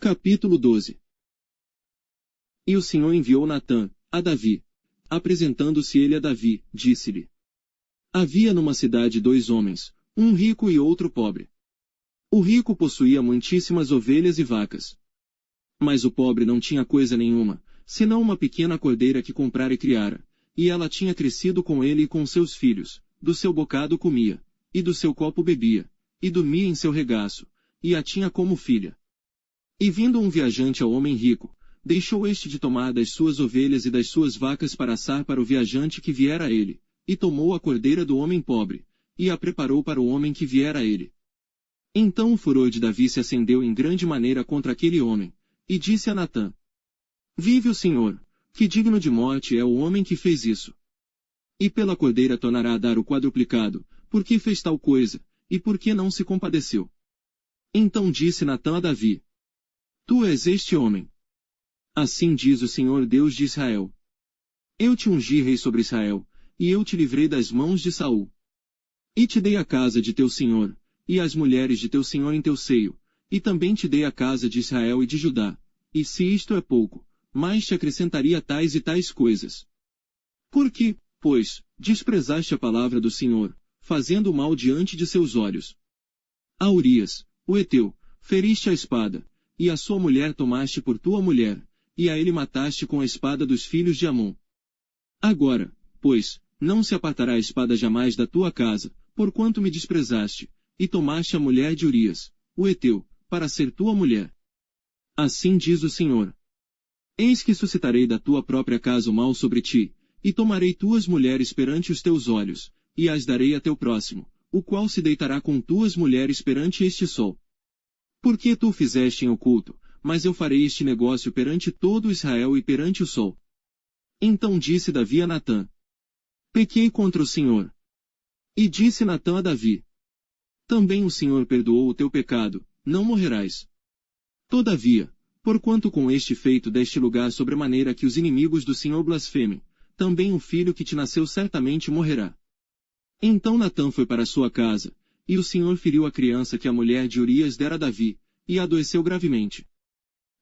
Capítulo 12. E o Senhor enviou Natã a Davi. Apresentando-se ele a Davi, disse-lhe: Havia numa cidade 2 homens, um rico e outro pobre. O rico possuía muitíssimas ovelhas e vacas. Mas o pobre não tinha coisa nenhuma, senão uma pequena cordeira que comprara e criara, e ela tinha crescido com ele e com seus filhos, do seu bocado comia, e do seu copo bebia, e dormia em seu regaço, e a tinha como filha. E vindo um viajante ao homem rico, deixou este de tomar das suas ovelhas e das suas vacas para assar para o viajante que viera a ele, e tomou a cordeira do homem pobre, e a preparou para o homem que viera a ele. Então o furor de Davi se acendeu em grande maneira contra aquele homem, e disse a Natã: Vive o Senhor, que digno de morte é o homem que fez isso. E pela cordeira tornará a dar o quadruplicado, porque fez tal coisa, e porque não se compadeceu. Então disse Natã a Davi: Tu és este homem. Assim diz o Senhor Deus de Israel: Eu te ungi rei sobre Israel, e eu te livrei das mãos de Saul. E te dei a casa de teu senhor, e as mulheres de teu senhor em teu seio, e também te dei a casa de Israel e de Judá, e se isto é pouco, mais te acrescentaria tais e tais coisas. Por que, pois, desprezaste a palavra do Senhor, fazendo o mal diante de seus olhos? A Urias, o heteu, feriste a espada, e a sua mulher tomaste por tua mulher, e a ele mataste com a espada dos filhos de Amon. Agora, pois, não se apartará a espada jamais da tua casa, porquanto me desprezaste, e tomaste a mulher de Urias, o heteu, para ser tua mulher. Assim diz o Senhor: Eis que suscitarei da tua própria casa o mal sobre ti, e tomarei tuas mulheres perante os teus olhos, e as darei a teu próximo, o qual se deitará com tuas mulheres perante este sol. Porque tu fizeste em oculto, mas eu farei este negócio perante todo Israel e perante o sol. Então disse Davi a Natã: Pequei contra o Senhor. E disse Natã a Davi: Também o Senhor perdoou o teu pecado, não morrerás. Todavia, porquanto com este feito deste lugar sobremaneira que os inimigos do Senhor blasfemem, também o filho que te nasceu certamente morrerá. Então Natã foi para sua casa, e o Senhor feriu a criança que a mulher de Urias dera a Davi, e adoeceu gravemente.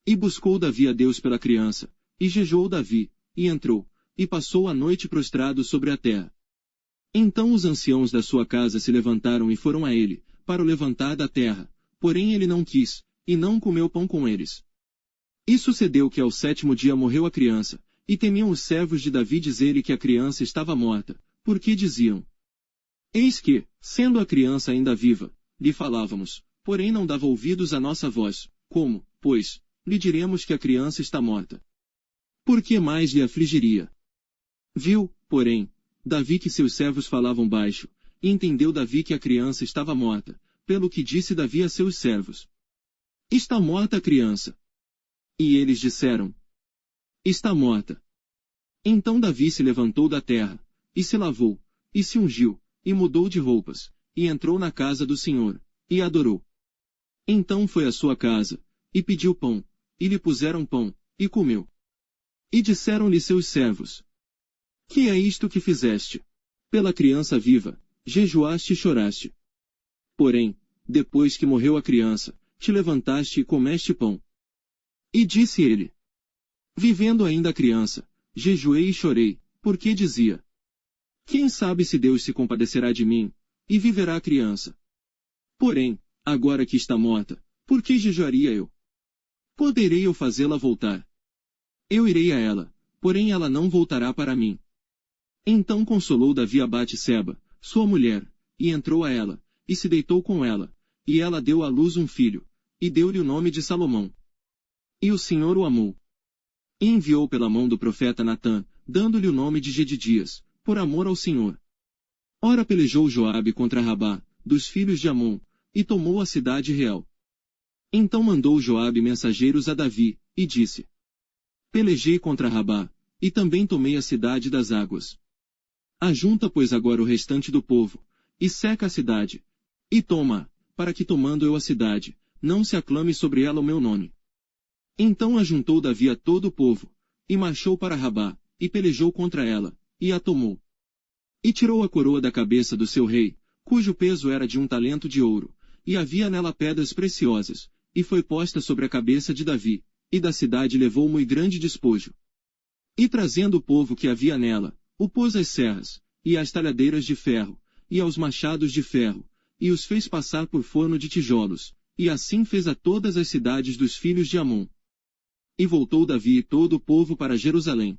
E buscou Davi a Deus pela criança, e jejuou Davi, e entrou, e passou a noite prostrado sobre a terra. Então os anciãos da sua casa se levantaram e foram a ele, para o levantar da terra, porém ele não quis, e não comeu pão com eles. E sucedeu que ao 7º dia morreu a criança, e temiam os servos de Davi dizer-lhe que a criança estava morta, porque diziam: Eis que, sendo a criança ainda viva, lhe falávamos, porém não dava ouvidos à nossa voz. Como, pois, lhe diremos que a criança está morta? Por que mais lhe afligiria? Viu, porém, Davi que seus servos falavam baixo, e entendeu Davi que a criança estava morta, pelo que disse Davi a seus servos: Está morta a criança. E eles disseram: Está morta. Então Davi se levantou da terra, e se lavou, e se ungiu, e mudou de roupas, e entrou na casa do Senhor, e adorou. Então foi à sua casa, e pediu pão, e lhe puseram pão, e comeu. E disseram-lhe seus servos: Que é isto que fizeste? Pela criança viva, jejuaste e choraste. Porém, depois que morreu a criança, te levantaste e comeste pão. E disse ele: Vivendo ainda a criança, jejuei e chorei, porque dizia: Quem sabe se Deus se compadecerá de mim, e viverá a criança? Porém, agora que está morta, por que jejuaria eu? Poderei eu fazê-la voltar? Eu irei a ela, porém ela não voltará para mim. Então consolou Davi a Batseba, sua mulher, e entrou a ela, e se deitou com ela, e ela deu à luz um filho, e deu-lhe o nome de Salomão. E o Senhor o amou. E enviou pela mão do profeta Natã, dando-lhe o nome de Jedidias, por amor ao Senhor. Ora pelejou Joabe contra Rabá, dos filhos de Amon, e tomou a cidade real. Então mandou Joabe mensageiros a Davi, e disse: Pelejei contra Rabá, e também tomei a cidade das águas. Ajunta, pois, agora o restante do povo, e seca a cidade, e toma, para que tomando eu a cidade, não se aclame sobre ela o meu nome. Então ajuntou Davi a todo o povo, e marchou para Rabá, e pelejou contra ela, e a tomou. E tirou a coroa da cabeça do seu rei, cujo peso era de 1 talento de ouro, e havia nela pedras preciosas, e foi posta sobre a cabeça de Davi, e da cidade levou muito grande despojo. E trazendo o povo que havia nela, o pôs às serras, e às talhadeiras de ferro, e aos machados de ferro, e os fez passar por forno de tijolos, e assim fez a todas as cidades dos filhos de Amon. E voltou Davi e todo o povo para Jerusalém.